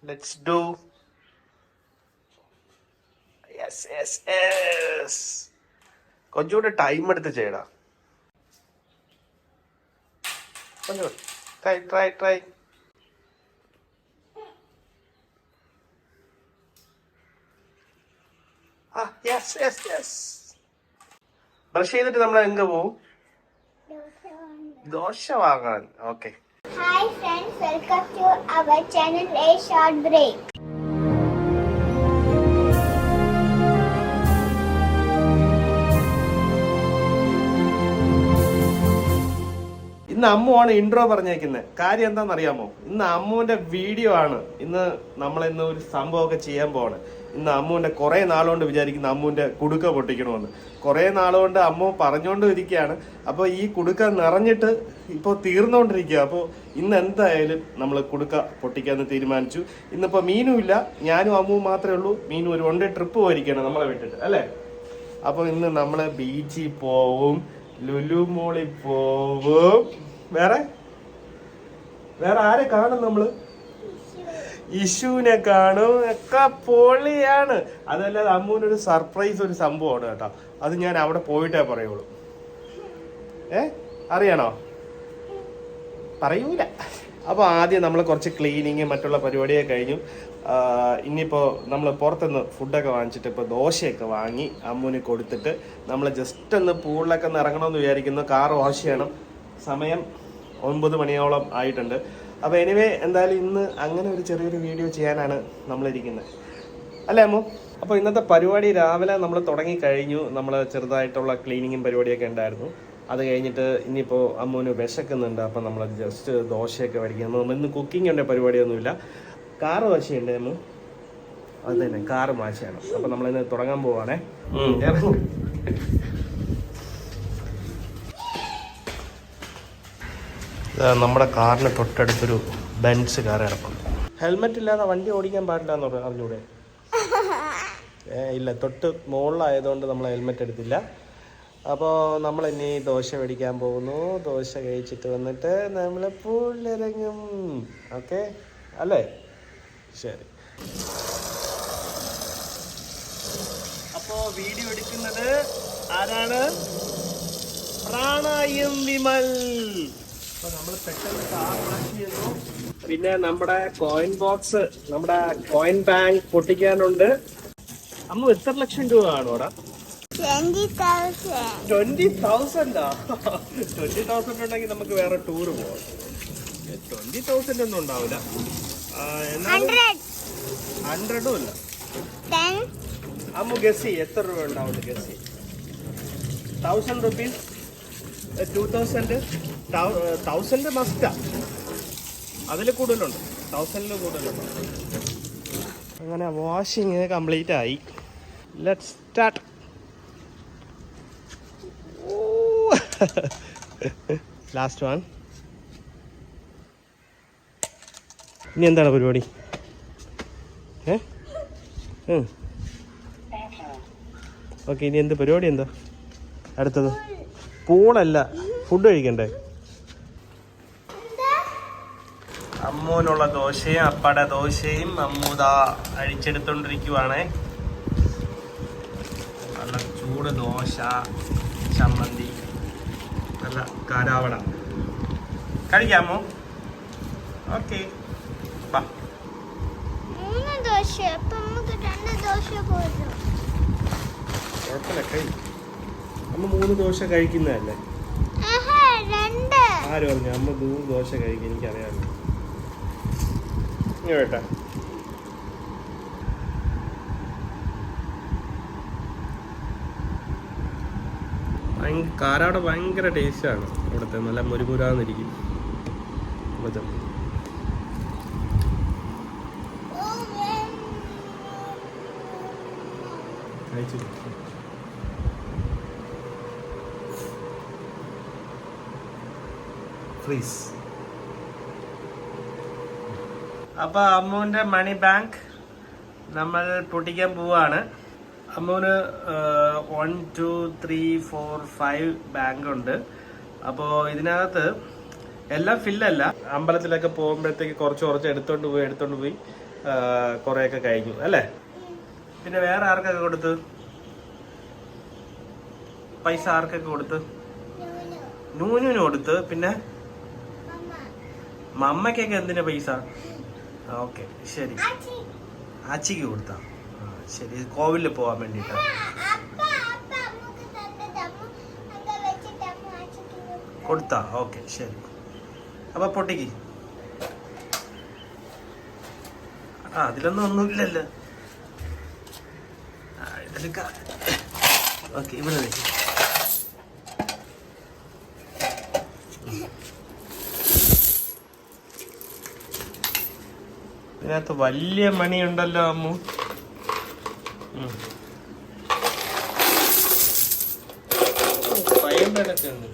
Let's do. Yes. കുറച്ചുകൂടെ time എടുത്ത് ചെയ്യടാ. ട്രൈ. യെസ്. ബ്രഷ് ചെയ്തിട്ട് നമ്മൾ എങ്ക പോവും? ദോശ വാങ്ങാൻ. Okay. Hi friends, welcome to our channel A Short Break. ഇന്ന് അമ്മുവാണ് ഇൻട്രോ പറഞ്ഞേക്കുന്നത്. കാര്യം എന്താണെന്നറിയാമോ? ഇന്ന് അമ്മുവിന്റെ വീഡിയോ ആണ്. നമ്മളിന്ന് ഒരു സംഭവമൊക്കെ ചെയ്യാൻ പോവാണ്. ഇന്ന് അമ്മുവിന്റെ കുറെ നാളുകൊണ്ട് വിചാരിക്കുന്ന അമ്മുവിന്റെ കുടുക്ക പൊട്ടിക്കണമെന്ന്. കുറെ നാളുകൊണ്ട് അമ്മു പറഞ്ഞുകൊണ്ട് ഇരിക്കുകയാണ്. അപ്പോൾ ഈ കുടുക്ക നിറഞ്ഞിട്ട് ഇപ്പോൾ തീർന്നുകൊണ്ടിരിക്കുക. അപ്പോൾ ഇന്ന് എന്തായാലും നമ്മൾ കുടുക്ക പൊട്ടിക്കാന്ന് തീരുമാനിച്ചു. ഇന്നിപ്പോൾ മീനും ഇല്ല, ഞാനും അമ്മുവും മാത്രമേ ഉള്ളൂ. മീനും ഒരു 1 ഡേ ട്രിപ്പ് പോയിരിക്കുകയാണ് നമ്മളെ വിട്ടിട്ട്, അല്ലേ? അപ്പോൾ ഇന്ന് നമ്മൾ ബീച്ചിൽ പോവും, ലുലു മോളിൽ പോവും. വേറെ ആരെ കാണും? നമ്മള് ഇഷുവിനെ കാണും. ഒക്കെ പൊളിയാണ്. അതല്ലാതെ അമ്മൂനൊരു സർപ്രൈസ് ഒരു സംഭവമാണ് കേട്ടോ. അത് ഞാൻ അവിടെ പോയിട്ടേ പറയുള്ളൂ. അറിയണോ? പറയൂല. അപ്പോൾ ആദ്യം നമ്മൾ കുറച്ച് ക്ലീനിങ് മറ്റുള്ള പരിപാടിയൊക്കെ കഴിഞ്ഞു. ഇനിയിപ്പോൾ നമ്മൾ പുറത്തുനിന്ന് ഫുഡൊക്കെ വാങ്ങിച്ചിട്ട് ഇപ്പോൾ ദോശയൊക്കെ വാങ്ങി അമ്മൂന് കൊടുത്തിട്ട് നമ്മൾ ജസ്റ്റ് ഒന്ന് പൂളിലൊക്കെ ഒന്ന് ഇറങ്ങണമെന്ന് വിചാരിക്കുന്നു. കാർ വാഷ് ചെയ്യണം. സമയം 9 മണിയോളം ആയിട്ടുണ്ട്. അപ്പോൾ എനിവേ എന്തായാലും ഇന്ന് അങ്ങനെ ഒരു ചെറിയൊരു വീഡിയോ ചെയ്യാനാണ് നമ്മളിരിക്കുന്നത്, അല്ലേ അമ്മു? അപ്പോൾ ഇന്നത്തെ പരിപാടി രാവിലെ നമ്മൾ തുടങ്ങി കഴിഞ്ഞു. നമ്മൾ ചെറുതായിട്ടുള്ള ക്ലീനിങ്ങും പരിപാടിയൊക്കെ ഉണ്ടായിരുന്നു. അത് കഴിഞ്ഞിട്ട് ഇനിയിപ്പോൾ അമ്മുവിന് വിശക്കുന്നുണ്ട്. അപ്പം നമ്മൾ ജസ്റ്റ് ദോശയൊക്കെ വരയ്ക്കുന്നു. നമ്മൾ ഇന്ന് കുക്കിംഗ് ഉണ്ട്, പരിപാടിയൊന്നുമില്ല. കാറ് വാശയുണ്ട് അമ്മു. അത് തന്നെ, കാറ് വാശയാണ്. അപ്പം നമ്മളിന്ന് തുടങ്ങാൻ പോവാണേ. നമ്മുടെ കാറിന് തൊട്ടടുത്തൊരു ബെൻസ് കാർ കിടപ്പുണ്ട്. ഹെൽമെറ്റ് ഇല്ലാതെ വണ്ടി ഓടിക്കാൻ പാടില്ല എന്ന് അറിഞ്ഞൂടെ? ഇല്ല, തൊട്ട് മുകളിലായതുകൊണ്ട് നമ്മൾ ഹെൽമെറ്റ് എടുത്തില്ല. അപ്പോൾ നമ്മൾ ഇനി ദോശ മേടിക്കാൻ പോകുന്നു. ദോശ കഴിച്ചിട്ട് വന്നിട്ട് നമ്മൾ പൂളിലിറങ്ങും. ഓക്കെ അല്ലേ? ശരി. അപ്പോൾ വീഡിയോ എടുക്കുന്നത് ആരാണ്? പ്രാണായും വിമൽ. അപ്പൊ നമ്മൾ പെട്ടെന്ന് കാർ വാഷ് ചെയ്യുന്നു. പിന്നെ നമ്മുടെ കോയിൻ ബോക്സ്, നമ്മുടെ കോയിൻ ബാങ്ക് പൊട്ടിക്കാനുണ്ട്. അമ്മ എത്ര ലക്ഷം രൂപ കാണും? 20,000. 20,000 ഉണ്ടെങ്കിൽ നമുക്ക് വേറെ ടൂറ് പോവാം. 20,000 ഒന്നും ഉണ്ടാവില്ല. 100 ഇല്ല. അമ്മ ഗസി എത്ര രൂപ ഉണ്ടാവും? ഗസി 1000 റുപ്പീസ്, 2,000 മസ്റ്റാ. അതിൽ കൂടുതലുണ്ട്, 1000 കൂടുതലുണ്ട്. അങ്ങനെ വാഷിങ് കംപ്ലീറ്റ് ആയി. Let's start. Last one. ഇനി എന്താണ് പരിപാടി? ഓക്കെ, ഇനി എന്ത് പരിപാടി? എന്താ അടുത്തത്? പൂളല്ല, ഫുഡ് കഴിക്കണ്ടേ? അമ്മൂനുള്ള ദോശയും അപ്പയുടെ ദോശയും അമ്മൂതാ അഴിച്ചെടുത്തോണ്ടിരിക്കുവാണേ. നല്ല ചൂട് ദോശ, ചമ്മന്തി, നല്ല കാരാവട. കഴിക്കാമോ? ഓക്കെ, ബാ. 3 ദോശ. അപ്പം നമുക്ക് 2 ദോശ പോരും. കുഴപ്പമില്ല, കഴി. അമ്മ 3 ദോശ കഴിക്കുന്നതല്ലേ? ആര് പറഞ്ഞു? അമ്മ 3 ദോശ കഴിക്കും, എനിക്കറിയാമല്ലോ. കേട്ടാ, കാരാവിടെ ഭയങ്കര ടേസ്റ്റാണ്. ഇവിടുത്തെ നല്ല മുരുമുരാന്നിരിക്കും. കഴിച്ചു. ഫ്രീസ്. അപ്പോൾ അമ്മുവിൻ്റെ മണി ബാങ്ക് നമ്മൾ പൊട്ടിക്കാൻ പോവാണ്. അമ്മൂന് 1 2 3 4 5 ബാങ്ക് ഉണ്ട്. അപ്പോൾ ഇതിനകത്ത് എല്ലാം ഫില്ലല്ല. അമ്പലത്തിലൊക്കെ പോകുമ്പോഴത്തേക്ക് കുറച്ച് എടുത്തോണ്ട് പോയി കുറെയൊക്കെ കഴിഞ്ഞു അല്ലേ? പിന്നെ വേറെ ആർക്കൊക്കെ കൊടുത്ത്? പൈസ ആർക്കൊക്കെ കൊടുത്ത്? നൂനുവിന് കൊടുത്ത്. പിന്നെ മമ്മയ്ക്കൊക്കെ എന്തിനാ പൈസ? ഓക്കെ ശരി. ആച്ചിക്ക് കൊടുത്താ? ശരി, കോവിലിൽ പോവാൻ വേണ്ടിട്ടാ. കൊടുത്താ? ഓക്കെ ശരി. അപ്പൊ പൊട്ടിക്ക്. അതിലൊന്നും ഒന്നുമില്ലല്ലോ. ഓക്കെ, ഇവിടെ വെച്ച്. ഇതിനകത്ത് വലിയ മണിയുണ്ടല്ലോ അമ്മു. ഫൈൻഡൊക്കെ ഉണ്ട്.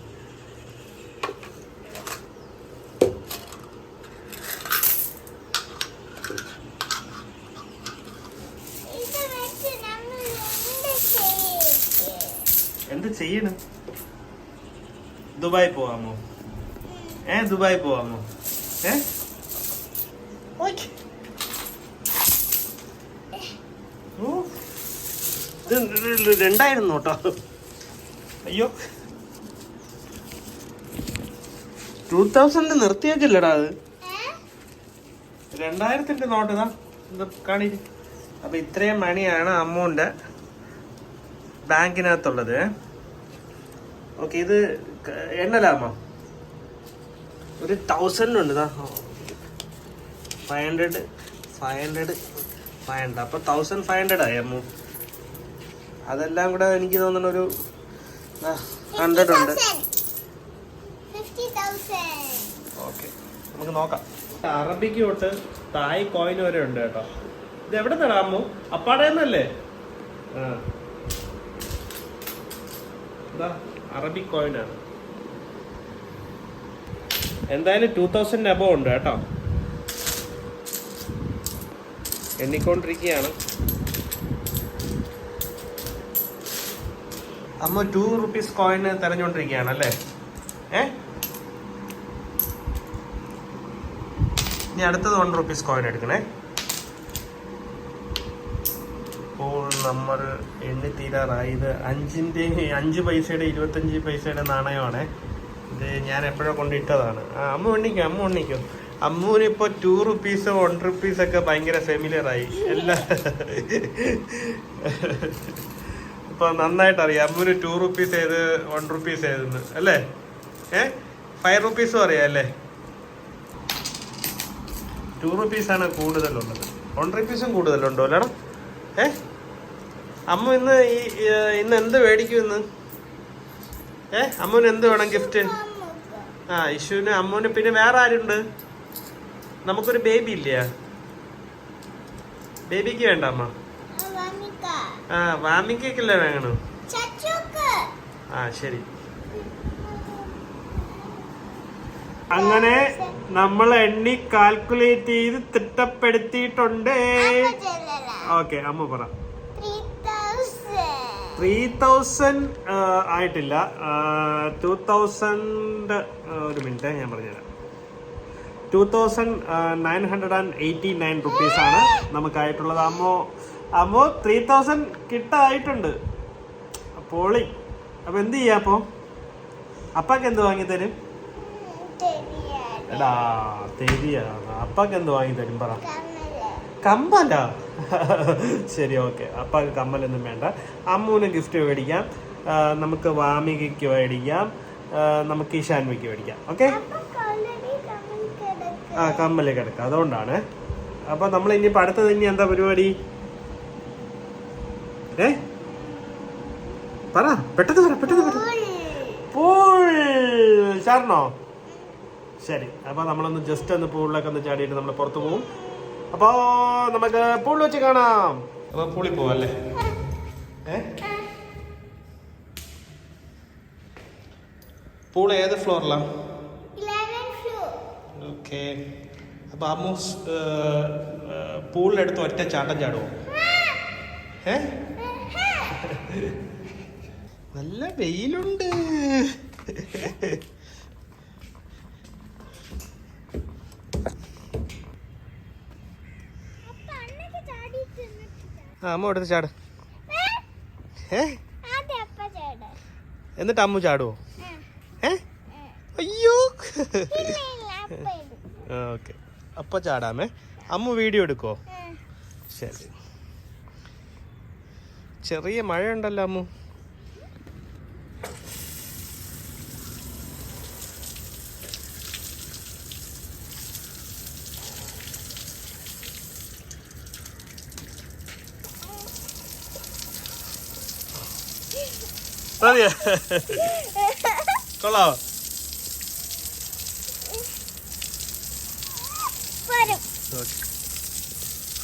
എന്ത് ചെയ്യണം? ദുബായ് പോവാമോ? ദുബായ് പോവാമോ? ഇത് 2000 നോട്ടോ. അയ്യോ, 2000 നിർത്തിയേക്കില്ലടാ. അത് 2000 നോട്ട്. ഇതാ കാണി. അപ്പൊ ഇത്രയും മണിയാണ് അമ്മൂന്റെ ബാങ്കിനകത്തുള്ളത്. ഓക്കെ, ഇത് എണ്ണലാമോ? ഒരു 1000 ഉണ്ട്. 500 അപ്പൊ 1500 ആയി അമ്മു. അതെല്ലാം കൂടെ എനിക്ക് തോന്നുന്നു ഒരു 100 ഉണ്ട്. ഓക്കെ, നമുക്ക് നോക്കാം. അറബിക്ക് തൊട്ട് തായ് കോയിൻ വരെ ഉണ്ട് കേട്ടോ. ഇത് എവിടെ തരാം അമ്മു? അപ്പാടേന്നല്ലേ? അറബിക് കോയിനാണ്. എന്തായാലും 2000 അബോ ഉണ്ട് കേട്ടോ. എണ്ണിക്കൊണ്ടിരിക്കുകയാണ്. അമ്മ 2 rupees കോയിന് തെരഞ്ഞുകൊണ്ടിരിക്കുകയാണ് അല്ലേ? ഇനി അടുത്തത് 1 rupees കോയിൻ എടുക്കണേ. ഇപ്പോൾ നമ്മൾ എണ്ണി തീരാറായി. ഇത് 5 പൈസയുടെ 25 പൈസയുടെ നാണയമാണ്. ഇത് ഞാൻ എപ്പോഴോ കൊണ്ടിട്ടതാണ്. അമ്മ എണ്ണിക്കും. അമ്മൂന് ഇപ്പോൾ 2 rupees 1 rupees ഒക്കെ ഭയങ്കര ഫെമിലിയർ ആയി. എല്ലാ ഇപ്പൊ നന്നായിട്ട് അറിയാം അമ്മൂന് 2 rupees ഏത് 1 rupees ഏതെന്ന് അല്ലേ? 5 rupees അറിയാം അല്ലേ? 2 rupees ആണ് കൂടുതലുള്ളത്. 1 rupees കൂടുതലുണ്ടോ അല്ലേടാ? അമ്മ ഇന്ന് എന്ത് മേടിക്കും ഇന്ന്? അമ്മൂന് എന്ത് വേണം ഗിഫ്റ്റ്? ഇഷുവിന് അമ്മൂന്. പിന്നെ വേറെ ആരുണ്ട്? നമുക്കൊരു ബേബി ഇല്ല? ബേബിക്ക് വേണ്ട അമ്മ? വാമിക്കല്ലേ വേണം? ശരി. അങ്ങനെ നമ്മൾ എണ്ണി കാൽക്കുലേറ്റ് ചെയ്ത് തിട്ടപ്പെടുത്തിയിട്ടുണ്ട്. ഓക്കെ, അമ്മ പറ. 3000 ആയിട്ടില്ല. 2000 ഒരു മിനിറ്റ് ഞാൻ പറഞ്ഞുതരാം. 2989 rupees ആണ് നമുക്കായിട്ടുള്ളത്. അമ്മോ 3000 കിട്ടായിട്ടുണ്ട്. പോളി. അപ്പൊ എന്ത് ചെയ്യാ? അപ്പൊ അപ്പാക്ക് എന്ത് വാങ്ങി തരും? എടാ തെരിയ. അപ്പാക്ക് എന്ത് വാങ്ങി തരും പറ? കമ്മലാ? ശരി, ഓക്കെ. അപ്പാക്ക് കമ്മലൊന്നും വേണ്ട. അമ്മൂന് ഗിഫ്റ്റ് മേടിക്കാം. നമുക്ക് വാമികയ്ക്ക് മേടിക്കാം. നമുക്ക് ഇഷാൻവിക്ക് മേടിക്കാം. ഓക്കെ, കമ്മല് കിടക്കാം. അതുകൊണ്ടാണ്. അപ്പൊ നമ്മൾ ഇനിയിപ്പോ അടുത്തത് ഇനി എന്താ പരിപാടി? പറ, പെട്ടെന്ന് പൂൾ ചാടണോ? ശരി. അപ്പൊ നമ്മളൊന്ന് ജസ്റ്റ് ഒന്ന് പൂളിലൊക്കെ ഒന്ന് ചാടിയിട്ട് നമ്മൾ പുറത്തു പോകും. അപ്പോ നമുക്ക് പൂളിൽ വെച്ച് കാണാം. അപ്പൊ പൂളിൽ പോവല്ലേ? പൂൾ ഏത് ഫ്ലോറിലാ? ഓക്കെ. അപ്പൊ അമ്മൂസ് പൂളിലെടുത്ത് ഒറ്റ ചാട്ടം ചാടുവോ? നല്ല വെയിലുണ്ട്. ആ അമ്മ എടുത്ത് ചാട്. ഏ ആദ്യം അപ്പ ചേട്ടാ. എന്നിട്ട് അമ്മു ചാടുവോ? ഏ അയ്യോ. ഇല്ല അപ്പ ഇടും. ഓക്കെ, അപ്പൊ ചാടാമേ. അമ്മു വീഡിയോ എടുക്കോ? ശരി. ചെറിയ മഴ ഉണ്ടല്ലോ അമ്മു. മതിയോ? കൊള്ളാവോ?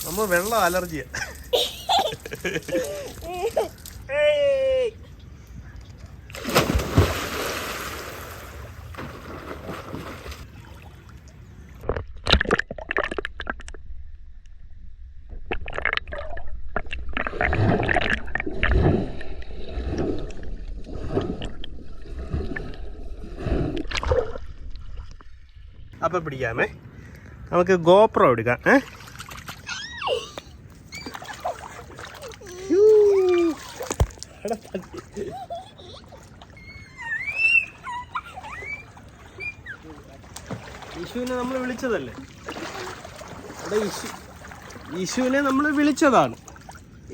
അമ്മ വെള്ളം അലർജിയാ. അപ്പൊ പിടിക്കാമേ. നമുക്ക് ഗോപ്രോ എടുക്കാം. ഇഷുവിനെ നമ്മൾ വിളിച്ചതല്ലേ? അവിടെ ഇഷുവിനെ നമ്മൾ വിളിച്ചതാണ്.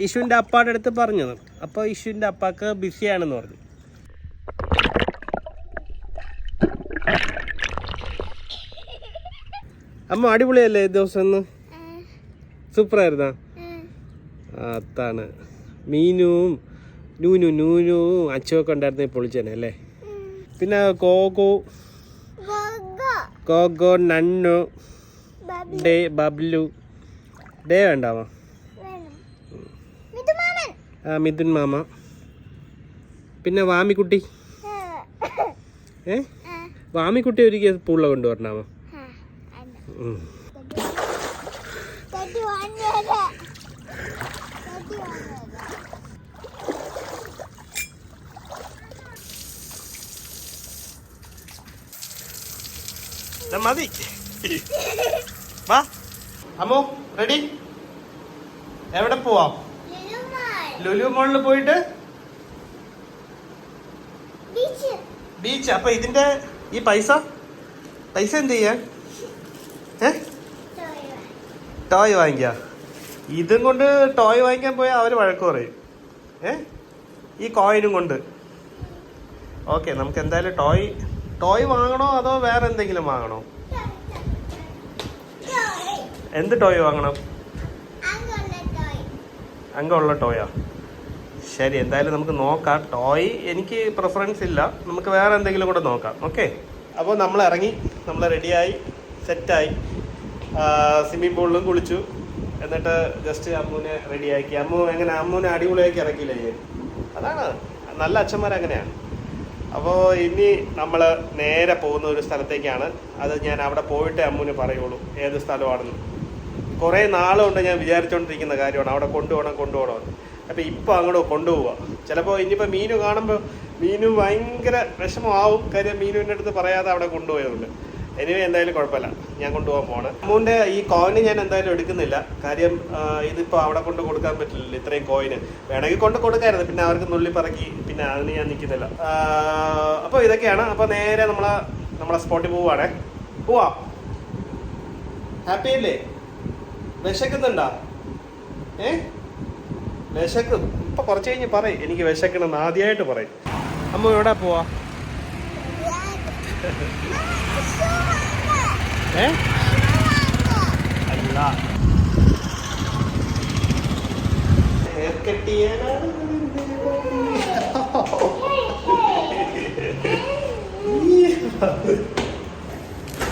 ഇഷുവിൻ്റെ അപ്പാടെ അടുത്ത് പറഞ്ഞത്. അപ്പോൾ ഇഷുവിൻ്റെ അപ്പാക്ക് ബിസിയാണെന്ന് പറഞ്ഞു. അമ്മ അടിപൊളിയല്ലേ ഈ ദിവസം? ഒന്ന് സൂപ്പറായിരുന്നാ? അതാണ് മീനും നൂനും അച്ചുവൊക്കെ ഉണ്ടായിരുന്നേ പൊളിച്ചേനെ അല്ലേ? പിന്നെ ഗോഗോ നണ്ണു ഡേ ബബ്ലു ഡേ വേണ്ടാവാ. മിഥുൻ മാമ, പിന്നെ വാമിക്കുട്ടി. വാമിക്കുട്ടി ഒരിക്കൽ പൂള്ള കൊണ്ടുവരണാമോ? മതി. വാ അമ്മോ, റെഡി? എവിടെ പോവാം? ലുലു മോളിൽ പോയിട്ട് ബീച്ച്. അപ്പൊ ഇതിന്റെ ഈ പൈസ എന്ത് ചെയ്യാൻ? ടോയ് വാങ്ങിക്ക. ഇതും കൊണ്ട് ടോയ് വാങ്ങിക്കാൻ പോയാൽ അവര് വഴക്ക് പറയും. ഈ കോയിനും കൊണ്ട്. ഓക്കെ, നമുക്ക് എന്തായാലും ടോയ് വാങ്ങണോ അതോ വേറെ എന്തെങ്കിലും വാങ്ങണോ? എന്ത് ടോയ് വാങ്ങണം? അംഗമുള്ള ടോയാ? ശരി, എന്തായാലും നമുക്ക് നോക്കാം. ടോയ് എനിക്ക് പ്രിഫറൻസ് ഇല്ല, നമുക്ക് വേറെ എന്തെങ്കിലും കൂടെ നോക്കാം. ഓക്കെ, അപ്പോൾ നമ്മൾ ഇറങ്ങി, നമ്മൾ റെഡിയായി, സെറ്റായി. സ്വിമ്മിംഗ് പൂളിലും കുളിച്ചു. എന്നിട്ട് ജസ്റ്റ് അമ്മുവിനെ റെഡിയാക്കി. അമ്മുവിനെ അടിപൊളിയാക്കി ഇറക്കിയില്ലേ? അതാണ് നല്ല അച്ഛന്മാരങ്ങനെയാണ്. അപ്പോൾ ഇനി നമ്മൾ നേരെ പോകുന്ന ഒരു സ്ഥലത്തേക്കാണ്. അത് ഞാൻ അവിടെ പോയിട്ടേ അമ്മുവിന് പറയുള്ളൂ ഏത് സ്ഥലമാണെന്ന്. കുറേ നാളുകൊണ്ട് ഞാൻ വിചാരിച്ചുകൊണ്ടിരിക്കുന്ന കാര്യമാണ്, അവിടെ കൊണ്ടുപോകണം. അപ്പോൾ ഇപ്പോൾ അങ്ങോട്ട് കൊണ്ടുപോവുക. ചിലപ്പോൾ ഇനിയിപ്പോൾ മീനു കാണുമ്പോൾ മീനു ഭയങ്കര വിഷമമാവും. കാര്യം മീനുവിൻ്റെ അടുത്ത് പറയാതെ അവിടെ കൊണ്ടുപോയതുകൊണ്ട്. എനിവേ എന്തായാലും കുഴപ്പമില്ല, ഞാൻ കൊണ്ടുപോകാൻ പോകണം. അമ്മുവിൻ്റെ ഈ കോയിന് ഞാൻ എന്തായാലും എടുക്കുന്നില്ല. കാര്യം ഇതിപ്പോൾ അവിടെ കൊണ്ട് കൊടുക്കാൻ പറ്റില്ലല്ലോ ഇത്രയും കോയിന്. വേണമെങ്കിൽ കൊണ്ട് കൊടുക്കായിരുന്നു, പിന്നെ അവർക്ക് നുള്ളി പറക്കി, പിന്നെ അതിന് ഞാൻ നിൽക്കുന്നില്ല. അപ്പോൾ ഇതൊക്കെയാണ്. അപ്പോൾ നേരെ നമ്മളെ സ്പോട്ടിൽ പോവാ. ഹാപ്പി അല്ലേ? വിശക്കുന്നുണ്ടാ? വിശക്കും. ഇപ്പൊ കുറച്ച് കഴിഞ്ഞ് പറയും എനിക്ക് വിശക്കണമെന്ന്. ആദ്യമായിട്ട് പറയും. അമ്മ എവിടെ പോവാ? അല്ല, ഹെയർ കട്ട് ചെയ്യാനാണ്.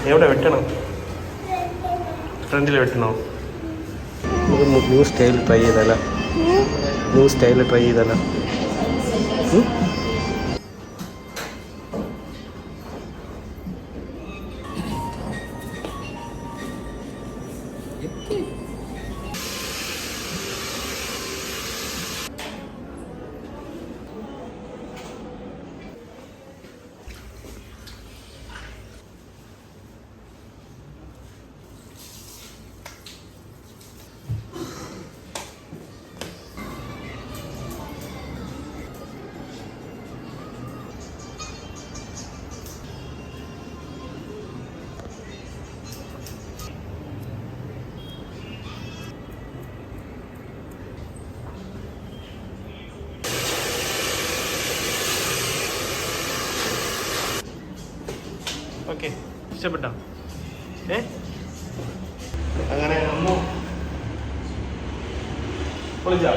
എവിടെ വെട്ടണം? ഫ്രണ്ടിൽ വെട്ടണോ? നമുക്ക് ന്യൂ സ്റ്റൈൽ ട്രൈ ചെയ്താലോ? ഇഷ്ടപ്പെട്ടോ? അങ്ങനെ അമ്മ പൊളിച്ചോ?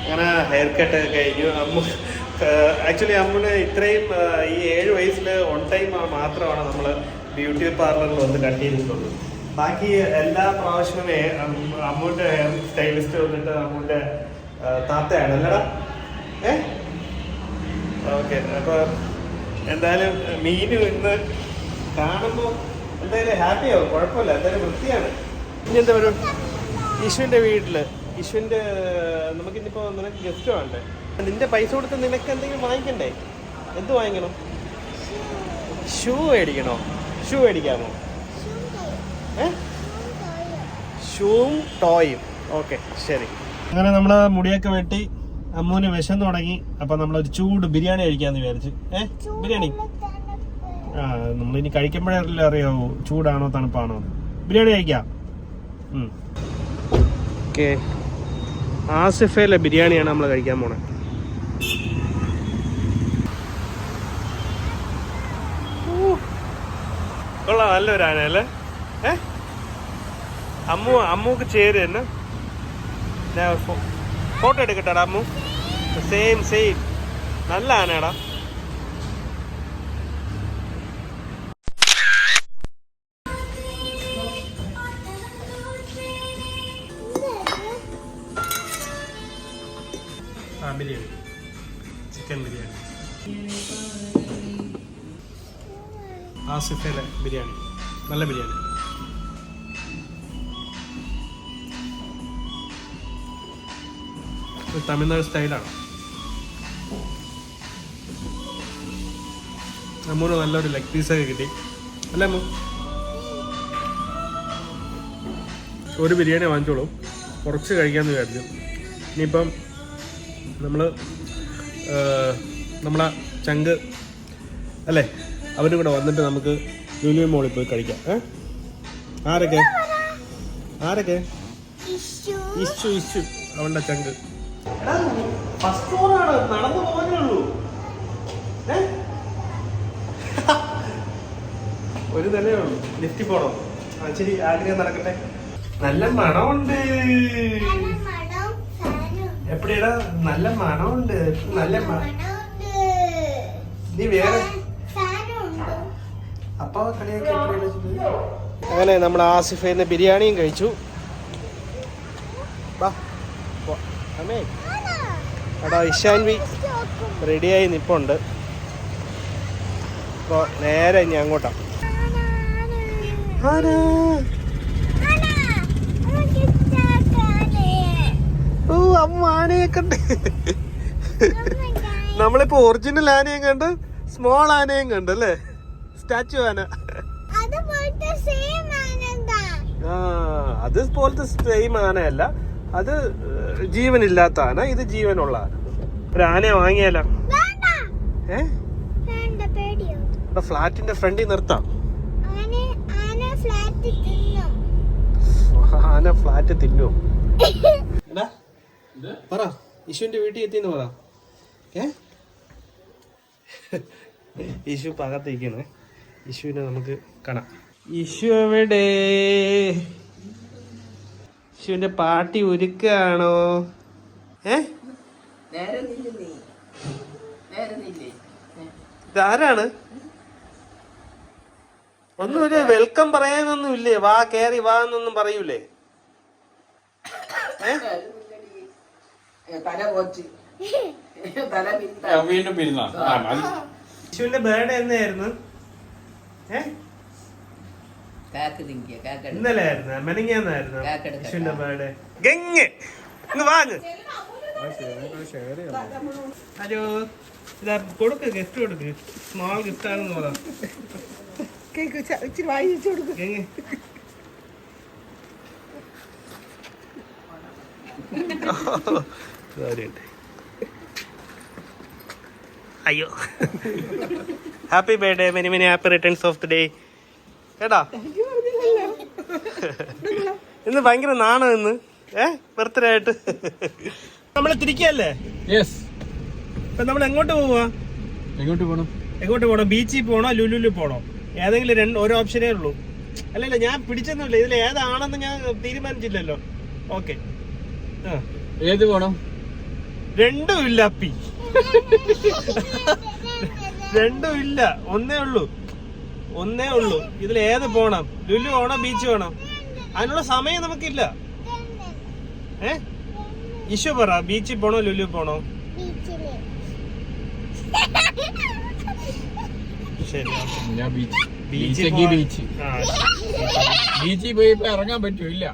അങ്ങനെ ഹെയർ കട്ട് ഒക്കെ കഴിഞ്ഞു. അമ്മ ആക്ച്വലി അമ്മൂന് ഇത്രയും ഈ 7 വയസ്സിൽ ഓൺ ടൈം മാത്രമാണ് നമ്മൾ ബ്യൂട്ടി പാർലറിൽ വന്ന് കട്ട് ചെയ്തിട്ടുള്ളൂ. ബാക്കി എല്ലാ പ്രാവശ്യവുമേ അമ്മൂൻ്റെ ഹെയർ സ്റ്റൈലിസ്റ്റ് വന്നിട്ട് അമ്മൂൻ്റെ താത്തയാണ് അല്ലടാ. ഓക്കെ, അപ്പോൾ എന്തായാലും മീനും ഇന്ന് കാണുമ്പോൾ എന്തായാലും ഹാപ്പിയാവും, കുഴപ്പമില്ല, എന്തായാലും വൃത്തിയാണ്. ഇനി എന്താ പറയുക, ഇഷുവിൻ്റെ വീട്ടിൽ ഇഷുവിൻ്റെ നമുക്കിന്നിപ്പോൾ നിനക്ക് ഗസ്റ്റ് വേണ്ടേ? നിന്റെ പൈസ കൊടുത്ത് നിനക്ക് എന്തെങ്കിലും വാങ്ങിക്കണ്ടേ? എന്ത് വാങ്ങിക്കണം? ഷൂ മേടിക്കണോ? ഷൂ മേടിക്കാമോ? ഷൂവും ടോയും. ഓക്കെ ശരി. അങ്ങനെ നമ്മൾ മുടിയൊക്കെ വെട്ടി അമ്മൂന് വിശന്ന് തുടങ്ങി. അപ്പം നമ്മളൊരു ചൂട് ബിരിയാണി കഴിക്കാമെന്ന് വിചാരിച്ചു. ബിരിയാണി നമ്മളിനി കഴിക്കുമ്പോഴല്ലേ അറിയാവൂ ചൂടാണോ തണുപ്പാണോ. ബിരിയാണി കഴിക്കാം. ഓക്കെ, ആസിഫയിലെ ബിരിയാണിയാണ് നമ്മൾ കഴിക്കാൻ പോണേ. കൊള്ളാം, നല്ലൊരു ആന അല്ലേ? അമ്മുക്ക് ചേര് തന്നെ. ഫോട്ടോ എടുക്കട്ടാടാ അമ്മു. സെയിം നല്ല ആനയാടാ. ബിരിയാണി, ചിക്കൻ ബിരിയാണി, ആസിഫയിലെ ബിരിയാണി, നല്ല ബിരിയാണി. തമിഴ്നാട് സ്റ്റൈലാണ്. അമ്മൂന് നല്ലൊരു ലെഗ് പീസൊക്കെ കിട്ടി അല്ലേ അമ്മു? ഒരു ബിരിയാണി വാങ്ങിച്ചോളൂ, കുറച്ച് കഴിക്കാമെന്ന് വിചാരിച്ചു. ഇനിയിപ്പം നമ്മളെ ചങ്ക് അല്ലേ അവരും കൂടെ വന്നിട്ട് നമുക്ക് ലുലു മോളിൽ പോയി കഴിക്കാം. ആരൊക്കെ ഇഷു അവളുടെ ചങ്ക്. ഫസ്റ്റ് ഫ്ലോറാണ്, നടന്നു പോകാനേ ഉള്ളൂ. ഒരു നിലയേ ഉള്ളൂ, ലിഫ്റ്റിൽ പോണോ? ശരി, ആഗ്രഹം നടക്കട്ടെ. നല്ല മണമുണ്ട്. എപ്പടിയാ? നല്ല മണമുണ്ട്. നല്ല നീ വേറെ അപ്പ കളിയൊക്കെ. അങ്ങനെ നമ്മൾ ആസിഫിന്ന് ബിരിയാണിയും കഴിച്ചു. എടാ ഇഷാൻവി റെഡിയായി നിപ്പുണ്ട്. അപ്പോൾ നേരെ ഇനി അങ്ങോട്ടാ. ഓ അമ്മ ആനയെ കണ്ട്. നമ്മളിപ്പോ ഒറിജിനൽ ആനയും കണ്ട് സ്മോൾ ആനയും കണ്ട് അല്ലേ? സ്റ്റാച്ചു ആന. അതുപോലത്തെ സെയിം ആനയല്ല, അത് ജീവനില്ലാത്ത ആന, ഇത് ജീവനുള്ള ആന. ഒരു ആനയെ വാങ്ങിയാലോ? ഫ്ലാറ്റിന്റെ ഫ്രണ്ടിൽ നിർത്താം. ആന ഫ്ലാറ്റ് തിന്നോ? പറ, ഇഷുവിന്റെ വീട്ടിൽ എത്തിന്ന് പറ. ഇഷു പകത്തിരിക്കണേ. ഇഷുവിനെ നമുക്ക് കാണാം. ഇഷു എവിടെ? ഇഷുവിന്റെ പാട്ടി ഒരുക്കാണോ? ഇതാരാണ്? ഒന്നും ഒരു വെൽക്കം പറയാനൊന്നും ഇല്ലേ? വാ കേറി വാ എന്നൊന്നും പറയൂലേ? ഇഷുവിന്റെ ബർത്ത്ഡേ എന്നായിരുന്നു? ഇന്നലെ ആയിരുന്നു, മെനങ്ങാന്നായിരുന്നു ഇഷുവിന്റെ ബർത്ത്ഡേ. ഗംഗ് ഇന്ന് വാങ്ങ്. ഹലോ, ഇതാ കൊടുക്ക്, ഗിഫ്റ്റ് കൊടുക്ക്. സ്മോൾ ഗിഫ്റ്റ് ആണെന്ന് പറ. അയ്യോ, happy birthday, many many happy returns of the day. കേട്ടാ, ഇന്ന് ഭയങ്കര നാണം ഇന്ന്. ബർത്ത്ഡേ ആയിട്ട് നമ്മള് തിരിക്കല്ലേ? ഇപ്പൊ നമ്മൾ എങ്ങോട്ട് പോവാ? എങ്ങോട്ട് പോണം? ബീച്ചിൽ പോണോ ലുലുലു പോണോ? ഏതെങ്കിലും ഒരു ഓപ്ഷനേ ഉള്ളൂ. അല്ലല്ല, ഞാൻ പിടിച്ചൊന്നുമില്ല. ഇതിൽ ഏതാണെന്ന് ഞാൻ തീരുമാനിച്ചില്ലല്ലോ. ഓക്കെ, ഏത് വേണം? രണ്ടും ഇല്ല അപ്പി, രണ്ടും ഇല്ല. ഒന്നേ ഉള്ളൂ. ഇതിൽ ഏത് പോണം? ലുലു വേണോ ബീച്ച് വേണോ? അതിനുള്ള സമയം നമുക്കില്ല. ഇഷ്യൂ പറ, ബീച്ചിൽ പോണോ ലുലു പോണോ? ശരി, ബീച്ചിൽ പോയി ഇപ്പൊ ഇറങ്ങാൻ പറ്റൂല്ല.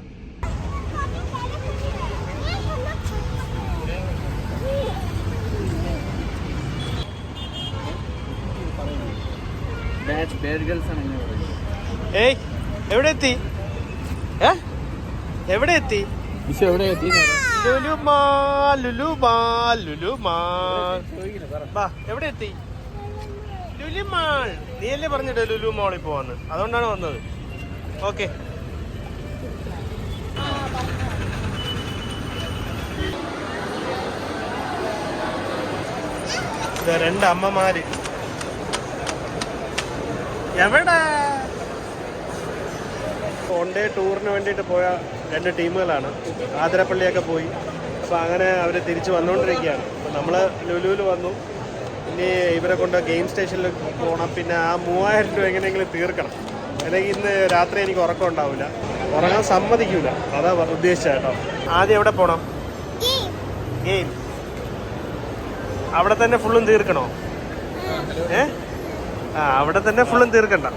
ഏയ്, എവിടെ എത്തി? എവിടെ എത്തി? എവിടെ എത്തി? ലുലു മാൾ. നീയല്ലേ പറഞ്ഞിട്ട് ലുലു മാളിൽ പോവാന്ന്, അതുകൊണ്ടാണ് വന്നത്. ഓക്കെ, രണ്ട് അമ്മമാര്. എവിടെ? വൺ ഡേ ടൂറിന് വേണ്ടിയിട്ട് പോയ രണ്ട് ടീമുകളാണ്. ആതിരപ്പള്ളിയൊക്കെ പോയി. അപ്പോൾ അങ്ങനെ അവർ തിരിച്ച് വന്നുകൊണ്ടിരിക്കുകയാണ്. അപ്പോൾ നമ്മൾ ലുലുവിൽ വന്നു. ഇനി ഇവരെ കൊണ്ട് ഗെയിം സ്റ്റേഷനിൽ പോകണം. പിന്നെ ആ 3000 രൂപ എങ്ങനെയെങ്കിലും തീർക്കണം. അല്ലെങ്കിൽ ഇന്ന് രാത്രി എനിക്ക് ഉറക്കം ഉണ്ടാവില്ല, ഉറങ്ങാൻ സമ്മതിക്കൂല. അതാ ഉദ്ദേശിച്ച കേട്ടോ. ആദ്യം എവിടെ പോകണം? ഗെയിം. അവിടെ തന്നെ ഫുള്ളും തീർക്കണോ? അവിടെ തന്നെ ഫുള്ളും തീർക്കണ്ട.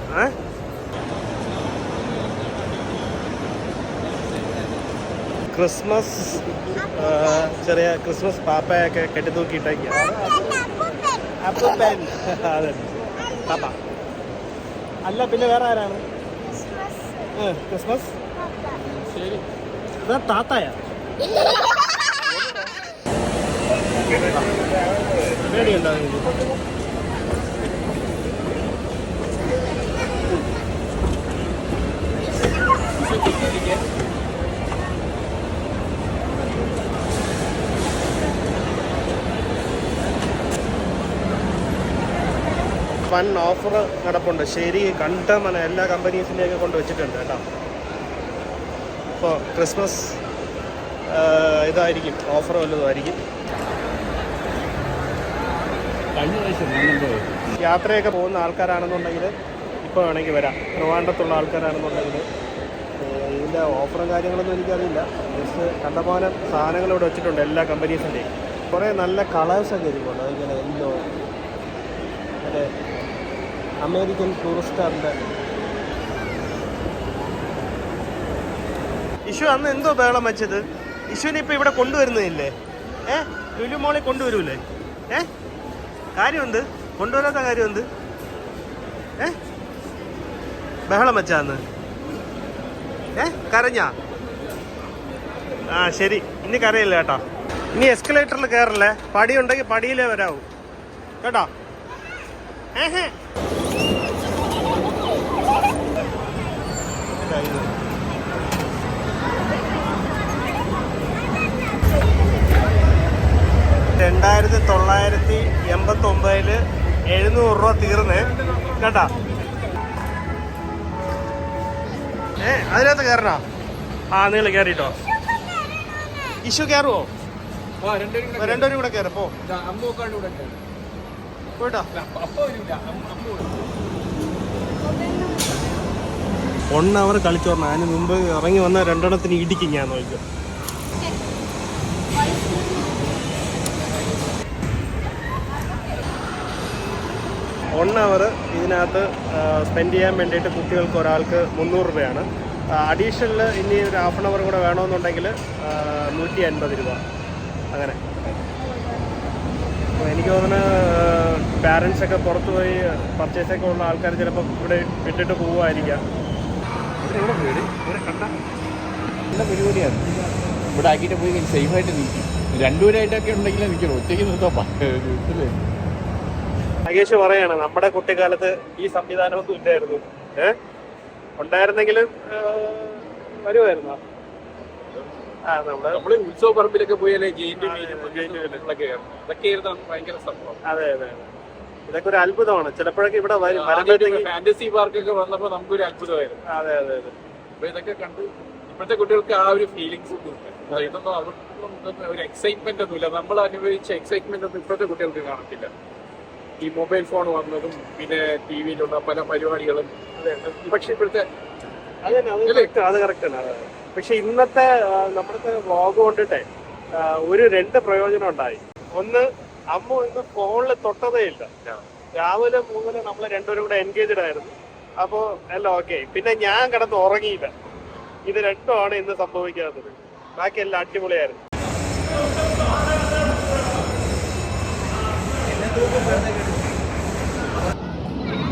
ക്രിസ്മസ് ചെറിയ ക്രിസ്മസ് പാപ്പയൊക്കെ കെട്ടിത്തൂക്കിയിട്ടേക്കാ. അതെ, പാപ്പ അല്ല, പിന്നെ വേറെ ആരാണ്? ക്രിസ്മസ്. ശരി, അതാ താത്തായാ? പേടിയുണ്ടോ? വൻ ഓഫർ നടപ്പുണ്ട്. ശരി, കണ്ടമന എല്ലാ കമ്പനീസിൻ്റെയൊക്കെ കൊണ്ട് വെച്ചിട്ടുണ്ട് കേട്ടോ. ഇപ്പോൾ ക്രിസ്മസ് ഇതായിരിക്കും, ഓഫർ വല്ലതുമായിരിക്കും. യാത്രയൊക്കെ പോകുന്ന ആൾക്കാരാണെന്നുണ്ടെങ്കിൽ ഇപ്പോൾ വേണമെങ്കിൽ വരാം. ട്രിവാൻഡ്രത്തുള്ള ആൾക്കാരാണെന്നുണ്ടെങ്കിൽ ഇതിൻ്റെ ഓഫറും കാര്യങ്ങളൊന്നും എനിക്കറിയില്ല. ജസ്റ്റ് കണ്ടമാനം സാധനങ്ങൾ ഇവിടെ വെച്ചിട്ടുണ്ട് എല്ലാ കമ്പനീസിൻ്റെയും. കുറേ നല്ല കളേഴ്സൊക്കെ ഇരിക്കുന്നുണ്ട്. അതിങ്ങനെ എല്ലോ, മറ്റേ അമേരിക്കൻ ടൂറിസ്റ്റാറിൻ്റെ ഇഷ്യൂ. അന്ന് എന്തോ ബഹളം വെച്ചത്? ഇഷ്യൂവിനെ ഇപ്പം ഇവിടെ കൊണ്ടുവരുന്നില്ലേ? ലുലു മോളിൽ കൊണ്ടുവരൂലേ? കാര്യം എന്ത്? കൊണ്ടുവരാത്ത കാര്യം എന്ത്? ബഹളം വെച്ചാന്ന്? കരഞ്ഞാ? ശരി, ഇനി കരയില്ല കേട്ടോ. ഇനി എസ്കലേറ്ററിൽ കയറില്ലേ, പടി ഉണ്ടെങ്കിൽ പടിയിലേ വരാവൂ കേട്ടോ. 2989 700 രൂപ തീർന്ന് കേട്ടാ. അതിനകത്ത് കയറണോ? നിങ്ങൾ കയറിട്ടോ. ഇഷ്യൂ കയറുവോ? രണ്ടുപേരും കൂടെ കയറപ്പോ പോയിട്ടോ. 1 അവർ കളിച്ചോർണ. അതിന് മുമ്പ് ഇറങ്ങി വന്ന രണ്ടെണ്ണത്തിന് ഇടിക്കും ഞാൻ നോക്കിയോ. വൺ അവർ ഇതിനകത്ത് സ്പെൻഡ് ചെയ്യാൻ വേണ്ടിയിട്ട് കുട്ടികൾക്ക് ഒരാൾക്ക് 300 രൂപയാണ്. അഡീഷണൽ ഇനി ഒരു ഹാഫ് ആൻ അവർ കൂടെ വേണമെന്നുണ്ടെങ്കിൽ 150 രൂപ അങ്ങനെ. അപ്പോൾ എനിക്ക് തോന്നുന്നു പാരൻസൊക്കെ പുറത്ത് പോയി പർച്ചേസൊക്കെ ഉള്ള ആൾക്കാർ ചിലപ്പോൾ ഇവിടെ വിട്ടിട്ട് പോവുമായിരിക്കാം. ഇവിടെ വീട് ഇവിടെ കണ്ട നല്ല പരിപാടിയാണ്. ഇവിടെ ആക്കിയിട്ട് പോയി സേഫായിട്ട് നിൽക്കും. രണ്ടുപേരായിട്ടൊക്കെ ഉണ്ടെങ്കിൽ നിൽക്കണം, ഒറ്റയ്ക്ക് നിർത്താം. നാഗേഷ് പറയാണ് നമ്മുടെ കുട്ടിക്കാലത്ത് ഈ സംവിധാനമൊന്നും ഇല്ലായിരുന്നു. ഉണ്ടായിരുന്നെങ്കിലും വരുമായിരുന്നു. നമ്മള് ഉത്സവ പറമ്പിലൊക്കെ പോയാലേ അതൊക്കെ ഭയങ്കര സംഭവം. അതെ അതെ. ഇതൊക്കെ ഒരു അത്ഭുതമാണ്. ചിലപ്പോഴൊക്കെ ഇവിടെ വരുമ്പോഴത്തേക്ക് ഫാന്റസി പാർക്കൊക്കെ വന്നപ്പോ നമുക്കൊരു അത്ഭുതമായിരുന്നു. അതെ അതെ അതെ. അപ്പൊ ഇതൊക്കെ കണ്ട് ഇപ്പോഴത്തെ കുട്ടികൾക്ക് ആ ഒരു ഫീലിങ്സ് ഇതൊന്നും അവർക്കൊന്നും ഒരു എക്സൈറ്റ്മെന്റ് ഒന്നുമില്ല. നമ്മൾ അനുഭവിച്ച എക്സൈറ്റ്മെന്റ് ഒന്നും ഇപ്പോഴത്തെ കുട്ടികൾക്ക് കാണത്തില്ല. ഈ മൊബൈൽ ഫോൺ വന്നതും പിന്നെ ടി വിയിലുള്ള പല പരിപാടികളും. പക്ഷെ ഇപ്പോഴത്തെ അത് കറക്റ്റ് ആണ്. പക്ഷെ ഇന്നത്തെ നമ്മുടെ വ്ളോഗ് കൊണ്ടിട്ടേ ഒരു 2 പ്രയോജനം ഉണ്ടായി. ഒന്ന്, അമ്മ ഇന്ന് ഫോണിൽ തൊട്ടതേ ഇല്ല. രാവിലെ 3 നമ്മൾ രണ്ടുപേരും കൂടെ എൻഗേജ്ഡ് ആയിരുന്നു. അപ്പോ എല്ലാം ഓക്കെ. പിന്നെ ഞാൻ കിടന്ന് ഉറങ്ങിയില്ല. ഇത് രണ്ടുമാണ് ഇന്ന് സംഭവിക്കാത്തത്. ബാക്കി എല്ലാം അടിപൊളിയായിരുന്നു.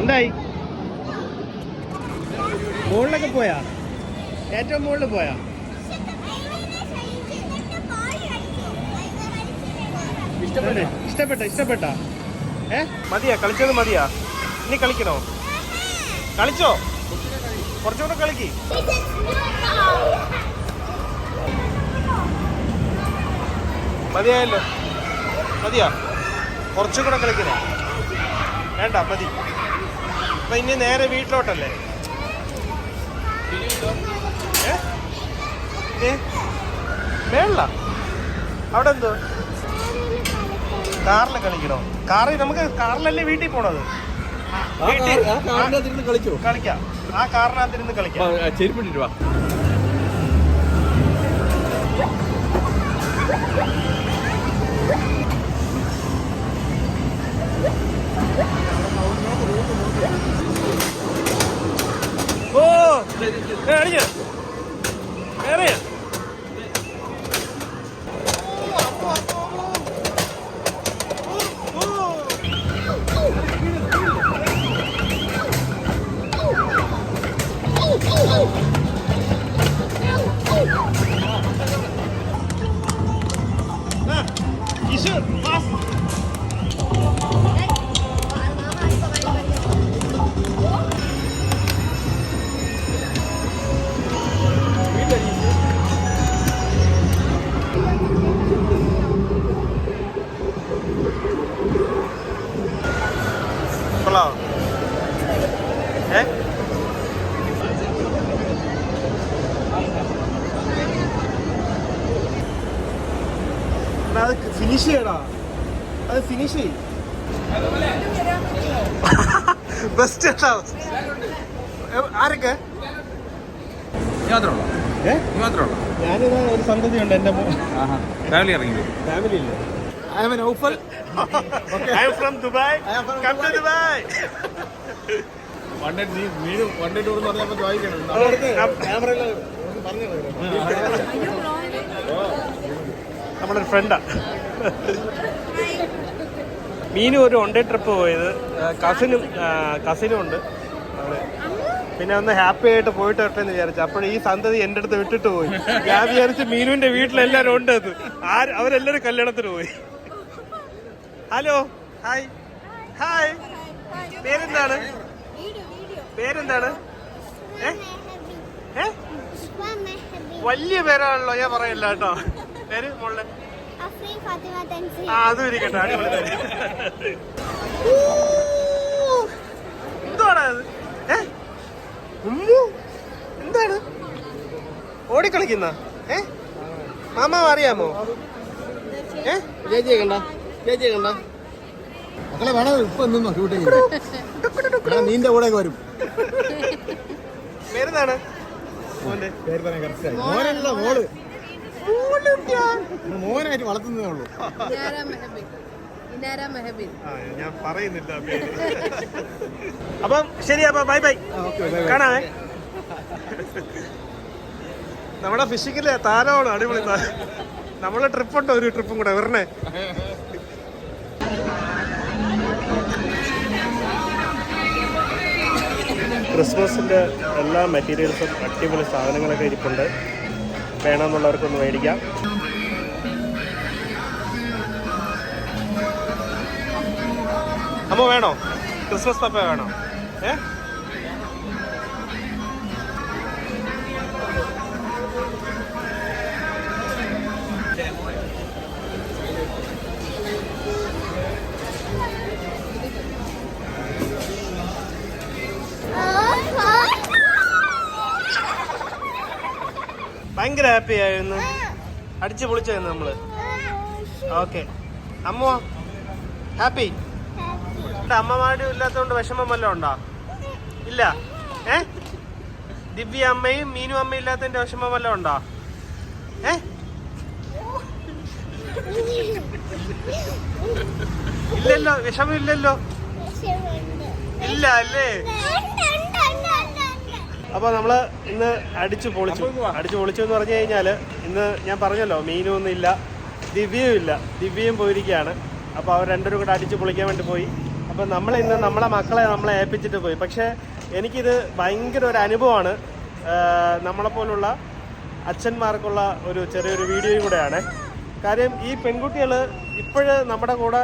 എന്തായി? മുകളിലൊക്കെ പോയാ? ഏറ്റവും മുകളിൽ പോയാ? ഇഷ്ടപ്പെട്ട മതിയാ? കളിച്ചത് മതിയാ? ഇനി കളിക്കണോ? കളിച്ചോ? കുറച്ചുകൂടെ കളിക്ക്. മതിയായല്ലോ? മതിയാ? കുറച്ചും കൂടെ കളിക്കണോ? വേണ്ട, മതി. അപ്പൊ ഇനി നേരെ വീട്ടിലോട്ടല്ലേ? മേള അവിടെ എന്തോ കാറിൽ കളിക്കണോ? കാറിലല്ലേ വീട്ടിൽ പോണത്? കളിക്കാം. ആ കാറിനകത്തിരുന്ന് കളിക്കാം. ചെരുപ്പിട്ടിട്ട് വാ. ഓ അടിക്ക വേറെ അത് ഫിനിഷ് ചെയ്യടാ. അത് ഫിനിഷ് ചെയ്യും. ബെസ്റ്റ് ആരൊക്കെ? ഞാനിത് ഒരു സന്തതി ഉണ്ട് എന്റെ ഫാമിലി ഇറങ്ങി. ഫാമിലി ഇല്ല. I am Naufal. I am from Dubai. Come to Dubai. നമ്മളൊരു ഫ്രണ്ടാ. മീനും ഒരു 1 ഡേ ട്രിപ്പ് പോയത്. കസിനും ഉണ്ട്. പിന്നെ ഒന്ന് ഹാപ്പി ആയിട്ട് പോയിട്ട് വരട്ടെ എന്ന് വിചാരിച്ചു. അപ്പോൾ ഈ സന്തതി എൻ്റെ അടുത്ത് വിട്ടിട്ട് പോയി. ഞാൻ വിചാരിച്ചു മീനുവിന്റെ വീട്ടിലെല്ലാരും ഉണ്ട്. അവരെല്ലാരും കല്യാണത്തിന് പോയി. Hello, hi. ഹായ്, പേരെന്താണ്? വലിയ പേരാണല്ലോ. ഞാൻ പറയല്ല കേട്ടോ. പേര് മോളുടെ? അതും ഇരിക്കട്ടെ. അടിപൊളി. എന്താണ് അത്? എന്താണ് ഓടിക്കളിക്കുന്ന? മാമ അറിയാമോ? ചേച്ചിയെ കണ്ട മക്കളെ വേണം. ഇപ്പൊ നിന്നോ ഷൂട്ടിങ്? നീന്റെ കൂടെ വരും. പേരെന്താണ്? മോനല്ല, മോള്. മോനായിട്ട് വളർത്തുന്നതേ ഉള്ളൂ. ഞാൻ പറയുന്നില്ല. അപ്പം ശരി. അപ്പൊ ബൈ ബൈ. കാണാമേ. നമ്മുടെ ഫിഷിങ്ങിലെ താരമാണ്. അടിപൊളി താരം. നമ്മളെ ട്രിപ്പുണ്ടോ? ഒരു ട്രിപ്പും കൂടെ വരണേ. ക്രിസ്മസിൻ്റെ എല്ലാ മെറ്റീരിയൽസും അടിപൊളി സാധനങ്ങളൊക്കെ ഇരിപ്പുണ്ട്. വേണമെന്നുള്ളവർക്കൊന്ന് മേടിക്കാം. അമ്മ വേണോ? ക്രിസ്മസ് പപ്പ വേണോ? ഭയങ്കര ഹാപ്പി ആയിരുന്നു, അടിച്ചു പൊളിച്ചായിരുന്നു നമ്മള്. ഓക്കെ, അമ്മോ ഹാപ്പി? അമ്മമാരും ഇല്ലാത്തതുകൊണ്ട് വിഷമം വല്ലതും ഉണ്ടോ? ഇല്ല. ദിവ്യ അമ്മയും മീനു അമ്മയും ഇല്ലാത്തതിന്റെ വിഷമം വല്ലതും ഉണ്ടോ? ഇല്ലല്ലോ, വിഷമം ഇല്ലല്ലോ. ഇല്ല അല്ലേ? അപ്പൊ നമ്മള് ഇന്ന് അടിച്ചു പൊളിച്ചു എന്ന് പറഞ്ഞു കഴിഞ്ഞാല്, ഇന്ന് ഞാൻ പറഞ്ഞല്ലോ മീനും ഒന്നും ഇല്ല, ദിവ്യയും ഇല്ല. ദിവ്യയും പോയിരിക്കുകയാണ്. അപ്പൊ അവർ രണ്ടുപേരും കൂടെ അടിച്ചു പൊളിക്കാൻ വേണ്ടി പോയി. അപ്പൊ നമ്മൾ ഇന്ന് നമ്മളെ മക്കളെ നമ്മളെ ഏൽപ്പിച്ചിട്ട് പോയി. പക്ഷെ എനിക്കിത് ഭയങ്കര ഒരു അനുഭവമാണ്. നമ്മളെപ്പോലുള്ള അച്ഛന്മാർക്കുള്ള ഒരു ചെറിയൊരു വീഡിയോയും കൂടെയാണ്. കാര്യം ഈ പെൺകുട്ടികൾ ഇപ്പോഴ് നമ്മുടെ കൂടെ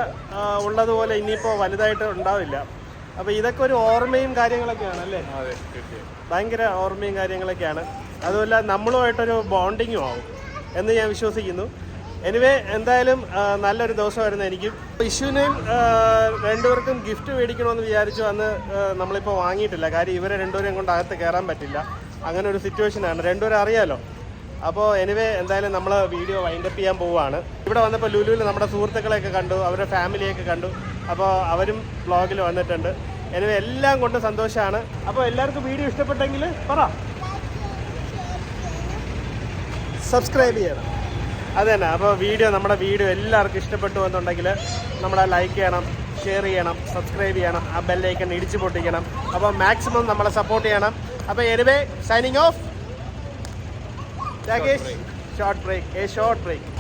ഉള്ളതുപോലെ ഇനിയിപ്പോൾ വലുതായിട്ട് ഉണ്ടാവില്ല. അപ്പോൾ ഇതൊക്കെ ഒരു ഓർമ്മയും കാര്യങ്ങളൊക്കെയാണ് അല്ലേ? ഭയങ്കര ഓർമ്മയും കാര്യങ്ങളൊക്കെയാണ്. അതുമല്ല നമ്മളുമായിട്ടൊരു ബോണ്ടിങ്ങും ആവും എന്ന് ഞാൻ വിശ്വസിക്കുന്നു. എനിവേ, എന്തായാലും നല്ലൊരു ദിവസമായിരുന്നു എനിക്കും. വിഷുവിനെയും രണ്ടുപേർക്കും ഗിഫ്റ്റ് മേടിക്കണമെന്ന് വിചാരിച്ചു. അന്ന് നമ്മളിപ്പോൾ വാങ്ങിയിട്ടില്ല. കാര്യം ഇവരെ രണ്ടുപേരെയും കൊണ്ട് അകത്ത് കയറാൻ പറ്റില്ല. അങ്ങനെ ഒരു സിറ്റുവേഷനാണ്. രണ്ടുപേരും അറിയാലോ. അപ്പോൾ എനിവേ, എന്തായാലും നമ്മൾ വീഡിയോ വൈൻഡപ്പ് ചെയ്യാൻ പോവുകയാണ്. ഇവിടെ വന്നപ്പോൾ ലുലുവിൽ നമ്മുടെ സുഹൃത്തുക്കളെയൊക്കെ കണ്ടു, അവരുടെ ഫാമിലിയൊക്കെ കണ്ടു. അപ്പോൾ അവരും വ്ളോഗിൽ വന്നിട്ടുണ്ട്. എനിവേ, എല്ലാം കൊണ്ട് സന്തോഷമാണ്. അപ്പോൾ എല്ലാവർക്കും വീഡിയോ ഇഷ്ടപ്പെട്ടെങ്കിൽ പറ, സബ്സ്ക്രൈബ് ചെയ്യണം. അത് തന്നെ. അപ്പോൾ നമ്മുടെ വീഡിയോ എല്ലാവർക്കും ഇഷ്ടപ്പെട്ടു എന്നുണ്ടെങ്കിൽ നമ്മളെ ലൈക്ക് ചെയ്യണം, ഷെയർ ചെയ്യണം, സബ്സ്ക്രൈബ് ചെയ്യണം, ആ ബെല്ലൈക്കൺ ഇടിച്ചു പൊട്ടിക്കണം. അപ്പോൾ മാക്സിമം നമ്മളെ സപ്പോർട്ട് ചെയ്യണം. അപ്പോൾ anyway, signing off. Short break.